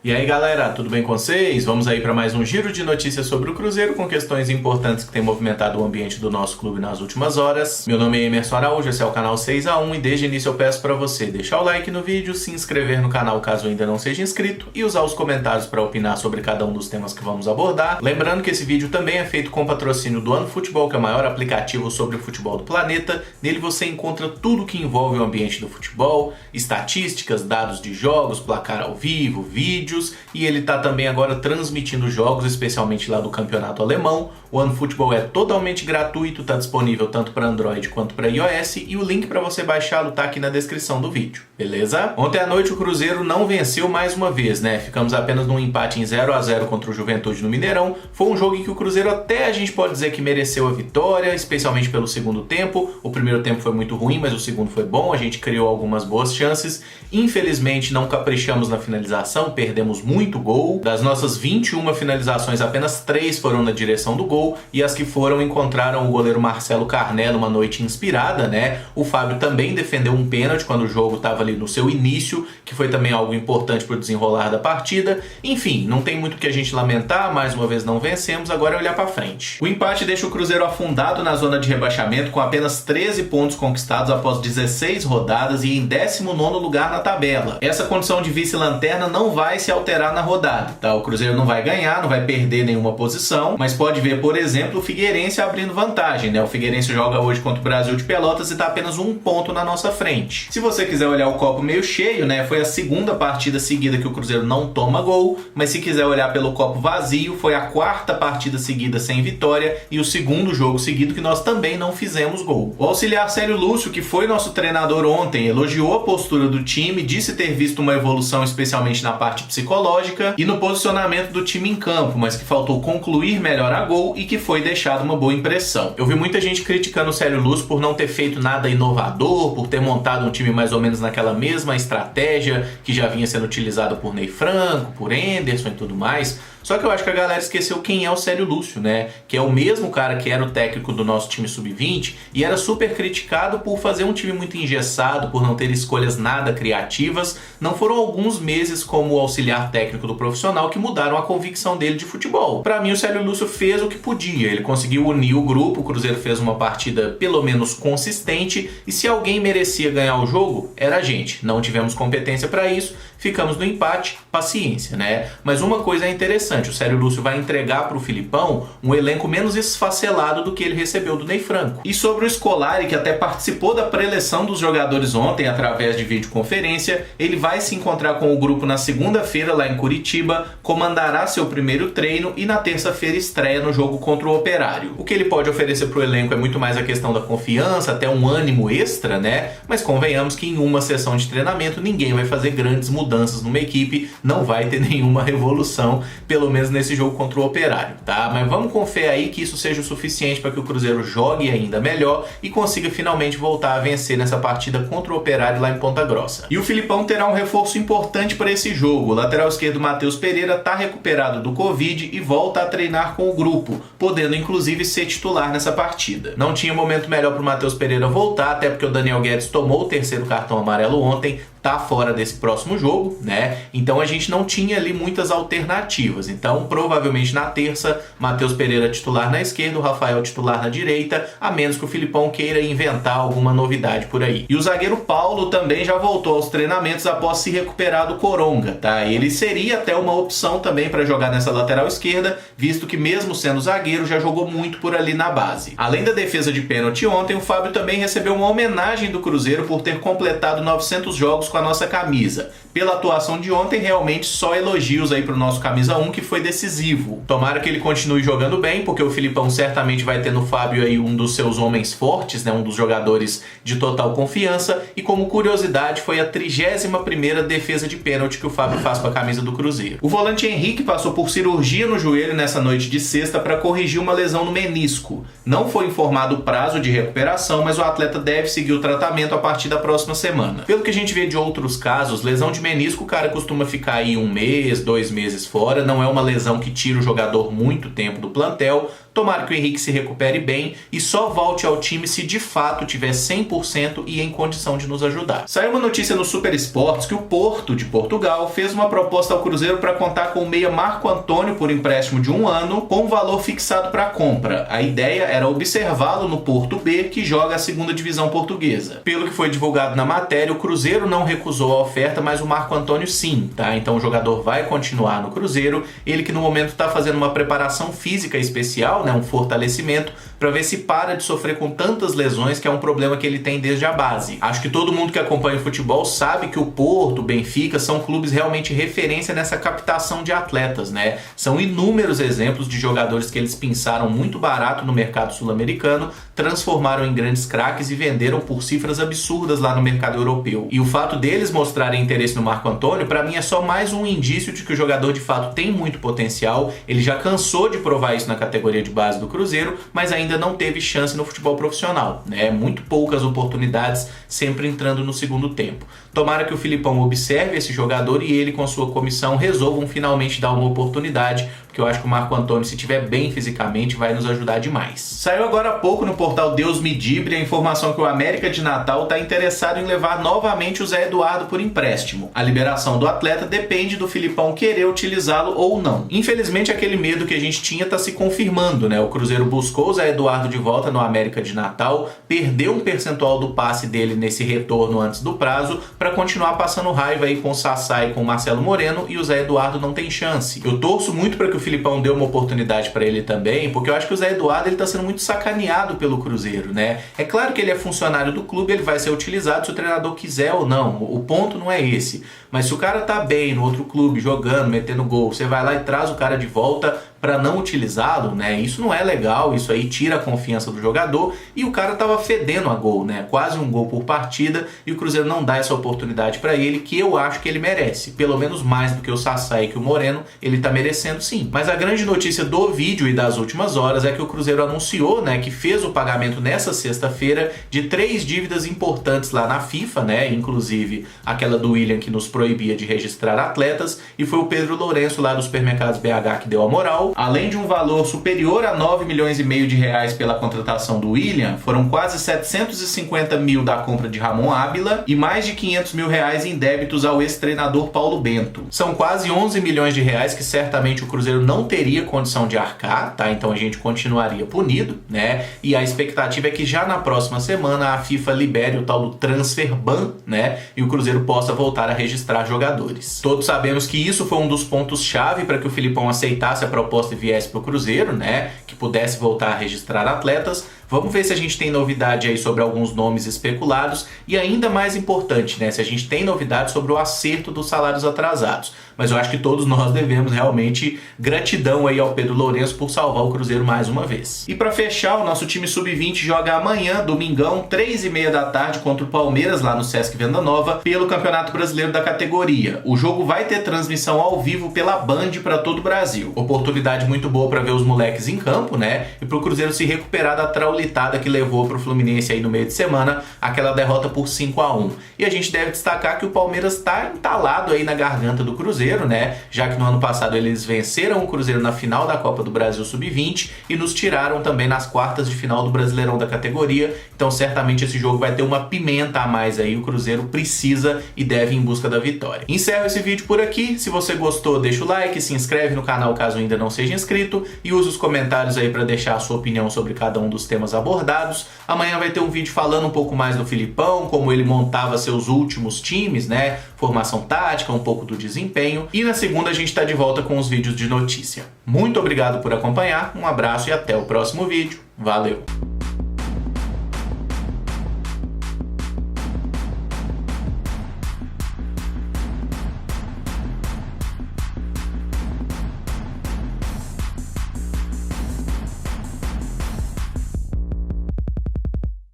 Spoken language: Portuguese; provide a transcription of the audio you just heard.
E aí galera, tudo bem com vocês? Vamos aí para mais um giro de notícias sobre o Cruzeiro com questões importantes que têm movimentado o ambiente do nosso clube nas últimas horas. Meu nome é Emerson Araújo, esse é o canal 6x1 e desde o início eu peço para você deixar o like no vídeo, se inscrever no canal caso ainda não seja inscrito e usar os comentários para opinar sobre cada um dos temas que vamos abordar. Lembrando que esse vídeo também é feito com patrocínio do OneFootball, que é o maior aplicativo sobre o futebol do planeta. Nele você encontra tudo que envolve o ambiente do futebol, estatísticas, dados de jogos, placar ao vivo, vídeos, e ele está também agora transmitindo jogos, especialmente lá do campeonato alemão. O OneFootball é totalmente gratuito, está disponível tanto para Android quanto para iOS e o link para você baixá-lo está aqui na descrição do vídeo, beleza? Ontem à noite o Cruzeiro não venceu mais uma vez, né? Ficamos apenas num empate em 0x0 contra o Juventude no Mineirão. Foi um jogo em que o Cruzeiro até a gente pode dizer que mereceu a vitória, especialmente pelo segundo tempo. O primeiro tempo foi muito ruim, mas o segundo foi bom, a gente criou algumas boas chances. Infelizmente não caprichamos na finalização, perdemos muito gol. Das nossas 21 finalizações, apenas 3 foram na direção do gol e as que foram encontraram o goleiro Marcelo Carné numa noite inspirada, né? O Fábio também defendeu um pênalti quando o jogo estava ali no seu início, que foi também algo importante para o desenrolar da partida. Enfim, não tem muito o que a gente lamentar, mais uma vez não vencemos, agora é olhar para frente. O empate deixa o Cruzeiro afundado na zona de rebaixamento com apenas 13 pontos conquistados após 16 rodadas e em 19º lugar na tabela. Essa condição de vice-lanterna não vai se alterar na rodada, tá? O Cruzeiro não vai ganhar, não vai perder nenhuma posição, mas pode ver, por exemplo, o Figueirense abrindo vantagem, né? O Figueirense joga hoje contra o Brasil de Pelotas e tá apenas um ponto na nossa frente. Se você quiser olhar o copo meio cheio, né? Foi a segunda partida seguida que o Cruzeiro não toma gol, mas se quiser olhar pelo copo vazio, foi a quarta partida seguida sem vitória e o segundo jogo seguido que nós também não fizemos gol. O auxiliar Célio Lúcio, que foi nosso treinador ontem, elogiou a postura do time, disse ter visto uma evolução especialmente na parte psicológica e no posicionamento do time em campo, mas que faltou concluir melhor a gol e que foi deixado uma boa impressão. Eu vi muita gente criticando o Célio Lúcio por não ter feito nada inovador, por ter montado um time mais ou menos naquela mesma estratégia que já vinha sendo utilizada por Ney Franco, por Anderson e tudo mais. Só que eu acho que a galera esqueceu quem é o Célio Lúcio, né? Que é o mesmo cara que era o técnico do nosso time sub-20 e era super criticado por fazer um time muito engessado, por não ter escolhas nada criativas. Não foram alguns meses como auxiliar técnico do profissional que mudaram a convicção dele de futebol. Para mim, o Célio Lúcio fez o que podia. Ele conseguiu unir o grupo, o Cruzeiro fez uma partida pelo menos consistente e se alguém merecia ganhar o jogo, era a gente. Não tivemos competência para isso, ficamos no empate, paciência, né? Mas uma coisa é interessante, o Célio Lúcio vai entregar para o Filipão um elenco menos esfacelado do que ele recebeu do Ney Franco. E sobre o Scolari, que até participou da preleção dos jogadores ontem através de videoconferência, ele vai se encontrar com o grupo na segunda-feira lá em Curitiba, comandará seu primeiro treino e na terça-feira estreia no jogo contra o Operário. O que ele pode oferecer para o elenco é muito mais a questão da confiança, até um ânimo extra, né? Mas convenhamos que em uma sessão de treinamento ninguém vai fazer grandes mudanças numa equipe, não vai ter nenhuma revolução, pelo menos nesse jogo contra o Operário, tá? Mas vamos com fé aí que isso seja o suficiente para que o Cruzeiro jogue ainda melhor e consiga finalmente voltar a vencer nessa partida contra o Operário lá em Ponta Grossa. E o Filipão terá um reforço importante para esse jogo. O lateral esquerdo Matheus Pereira está recuperado do Covid e volta a treinar com o grupo, podendo inclusive ser titular nessa partida. Não tinha momento melhor para o Matheus Pereira voltar, até porque o Daniel Guedes tomou o terceiro cartão amarelo ontem, tá fora desse próximo jogo, né? Então a gente não tinha ali muitas alternativas. Então, provavelmente na terça, Matheus Pereira titular na esquerda, o Rafael titular na direita, a menos que o Filipão queira inventar alguma novidade por aí. E o zagueiro Paulo também já voltou aos treinamentos após se recuperar do coronga, tá? Ele seria até uma opção também para jogar nessa lateral esquerda, visto que mesmo sendo zagueiro, já jogou muito por ali na base. Além da defesa de pênalti ontem, o Fábio também recebeu uma homenagem do Cruzeiro por ter completado 900 jogos com a nossa camisa. Pela atuação de ontem, realmente só elogios aí pro nosso camisa 1, que foi decisivo. Tomara que ele continue jogando bem, porque o Filipão certamente vai ter no Fábio aí um dos seus homens fortes, né? Um dos jogadores de total confiança. E como curiosidade, foi a 31ª defesa de pênalti que o Fábio faz com a camisa do Cruzeiro. O volante Henrique passou por cirurgia no joelho nessa noite de sexta para corrigir uma lesão no menisco. Não foi informado o prazo de recuperação, mas o atleta deve seguir o tratamento a partir da próxima semana. Pelo que a gente vê de outros casos, lesão de menisco, o cara costuma ficar aí 1 mês, 2 meses fora, não é uma lesão que tira o jogador muito tempo do plantel, Tomara que o Henrique se recupere bem e só volte ao time se de fato tiver 100% e em condição de nos ajudar. Saiu uma notícia no Super Esportes que o Porto de Portugal fez uma proposta ao Cruzeiro para contar com o meia Marco Antônio por empréstimo de 1 ano com valor fixado para compra. A ideia era observá-lo no Porto B, que joga a segunda divisão portuguesa. Pelo que foi divulgado na matéria, o Cruzeiro não recusou a oferta, mas o Marco Antônio sim, tá? Então o jogador vai continuar no Cruzeiro, ele que no momento está fazendo uma preparação física especial, né, um fortalecimento, para ver se para de sofrer com tantas lesões, que é um problema que ele tem desde a base. Acho que todo mundo que acompanha o futebol sabe que o Porto, o Benfica, são clubes realmente referência nessa captação de atletas, né? São inúmeros exemplos de jogadores que eles pinçaram muito barato no mercado sul-americano, transformaram em grandes craques e venderam por cifras absurdas lá no mercado europeu. E o fato deles mostrarem interesse no Marco Antônio, para mim é só mais um indício de que o jogador de fato tem muito potencial. Ele já cansou de provar isso na categoria de base do Cruzeiro, mas ainda não teve chance no futebol profissional, né? Muito poucas oportunidades, sempre entrando no segundo tempo. Tomara que o Filipão observe esse jogador e ele com sua comissão resolvam finalmente dar uma oportunidade, porque eu acho que o Marco Antônio, se estiver bem fisicamente, vai nos ajudar demais. Saiu agora há pouco no portal Deus Me Dibre a informação que o América de Natal está interessado em levar novamente o Zé Eduardo por empréstimo. A liberação do atleta depende do Filipão querer utilizá-lo ou não. Infelizmente, aquele medo que a gente tinha está se confirmando, né? O Cruzeiro buscou o Zé Eduardo de volta no América de Natal, perdeu um percentual do passe dele nesse retorno antes do prazo, para continuar passando raiva aí com o Sassá e com o Marcelo Moreno, e o Zé Eduardo não tem chance. Eu torço muito para que o Filipão deu uma oportunidade para ele também, porque eu acho que o Zé Eduardo ele tá sendo muito sacaneado pelo Cruzeiro, né? É claro que ele é funcionário do clube, ele vai ser utilizado se o treinador quiser ou não. O ponto não é esse. Mas se o cara tá bem no outro clube, jogando, metendo gol, você vai lá e traz o cara de volta para não utilizá-lo, né? Isso não é legal, isso aí tira a confiança do jogador, e o cara tava fedendo a gol, né? Quase um gol por partida, e o Cruzeiro não dá essa oportunidade para ele, que eu acho que ele merece. Pelo menos mais do que o Sassá e que o Moreno, ele tá merecendo sim. Mas a grande notícia do vídeo e das últimas horas é que o Cruzeiro anunciou, né, que fez o pagamento nessa sexta-feira de 3 dívidas importantes lá na FIFA, né? Inclusive aquela do William que nos proibia de registrar atletas, e foi o Pedro Lourenço lá dos Supermercados BH que deu a moral. Além de um valor superior a 9 milhões e meio de reais pela contratação do William, foram quase 750 mil da compra de Ramon Ábila e mais de 500 mil reais em débitos ao ex-treinador Paulo Bento. São quase 11 milhões de reais que certamente o Cruzeiro não teria condição de arcar, tá? Então a gente continuaria punido, né? E a expectativa é que já na próxima semana a FIFA libere o tal do transfer ban, né? E o Cruzeiro possa voltar a registrar jogadores. Todos sabemos que isso foi um dos pontos-chave para que o Filipão aceitasse a proposta e viesse para o Cruzeiro, né? Que pudesse voltar a registrar atletas. Vamos ver se a gente tem novidade aí sobre alguns nomes especulados e, ainda mais importante, né, se a gente tem novidade sobre o acerto dos salários atrasados. Mas eu acho que todos nós devemos realmente gratidão aí ao Pedro Lourenço por salvar o Cruzeiro mais uma vez. E para fechar, o nosso time sub-20 joga amanhã, domingão, 3h30 da tarde, contra o Palmeiras lá no Sesc Venda Nova, pelo Campeonato Brasileiro da categoria. O jogo vai ter transmissão ao vivo pela Band para todo o Brasil. Oportunidade muito boa para ver os moleques em campo, né? E para o Cruzeiro se recuperar da traulitada que levou para o Fluminense aí no meio de semana, aquela derrota por 5-1. E a gente deve destacar que o Palmeiras está entalado aí na garganta do Cruzeiro, né? Já que no ano passado eles venceram o Cruzeiro na final da Copa do Brasil Sub-20 e nos tiraram também nas quartas de final do Brasileirão da categoria. Então certamente esse jogo vai ter uma pimenta a mais aí. O Cruzeiro precisa e deve ir em busca da vitória. Encerro esse vídeo por aqui. Se você gostou, deixa o like, se inscreve no canal caso ainda não seja inscrito e use os comentários aí para deixar a sua opinião sobre cada um dos temas abordados. Amanhã vai ter um vídeo falando um pouco mais do Filipão, como ele montava seus últimos times, né? Formação tática, um pouco do desempenho. E na segunda a gente está de volta com os vídeos de notícia. Muito obrigado por acompanhar, um abraço e até o próximo vídeo. Valeu!